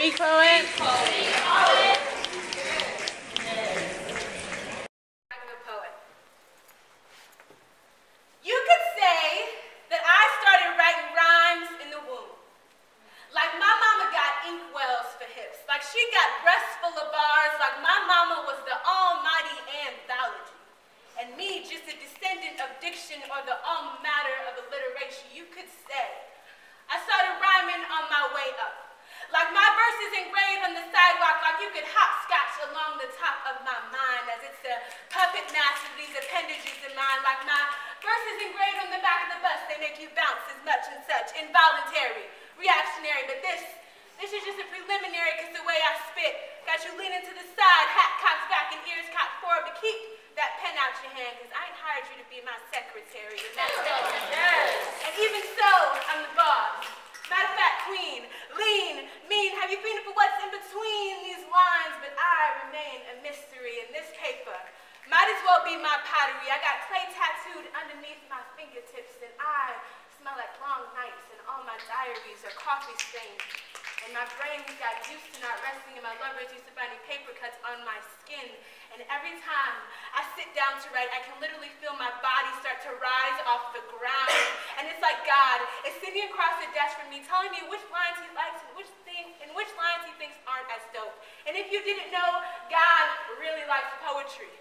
Speak poet. I'm a poet. You could say that I started writing rhymes in the womb. Like my mama got ink wells for hips. Like she got breasts full of bars. Like my mama was the almighty anthology. And me just a descendant of diction or the matter of alliteration, you could say. I started rhyming on my way up. Like my verses engraved on the sidewalk, like you could hopscotch along the top of my mind as it's a puppet master of these appendages in mine. Like my verses engraved on the back of the bus, they make you bounce as much and such. Involuntary, reactionary, but this is just a preliminary because the way I spit got you leaning to the side, hat cocked back and ears cocked forward, but keep that pen out your hand because I ain't hired you to be my secretary. And that's yes. And even so, I'm the boss. Matter of fact, queen, lean, mean, have you been for what's in between these lines? But I remain a mystery, and this paper might as well be my pottery. I got clay tattooed underneath my fingertips, and I smell like long nights, and all my diaries are coffee stained. And my brain's got used to not resting, and my lovers used to finding paper cuts on my skin. And every time I sit down to write, I can literally feel my body start to rise off the ground. And it's like God is sitting across the desk from me, telling me which lines he likes and which lines he thinks aren't as dope. And if you didn't know, God really likes poetry.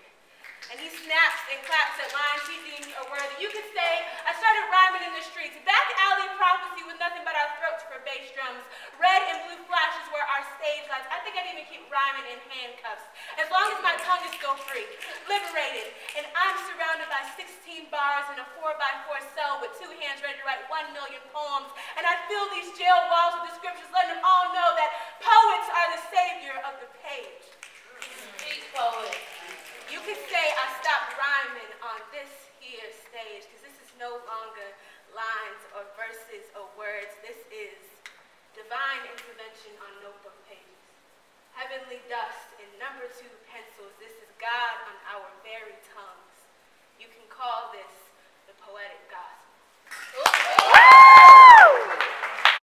And he snaps and claps at lines he deems are worthy. You could say, I started rhyming in the streets. Back alley prophecy with nothing but our throats for bass drums. Red and blue flashes were our stage lights. I think I'd even keep rhyming in handcuffs. As long as my tongue is still free, liberated. And I'm surrounded by 16 bars in a 4x4 cell with 2 hands ready to write 1 million poems. And I fill these jail walls with the scriptures, letting them all know that poets are the savior of the page. Speak poet. You could say I stopped rhyming on this here stage because this is no longer lines or verses or words. This is divine intervention on notebook pages. Heavenly dust in number 2 pencils. This is God on our very tongues. You can call this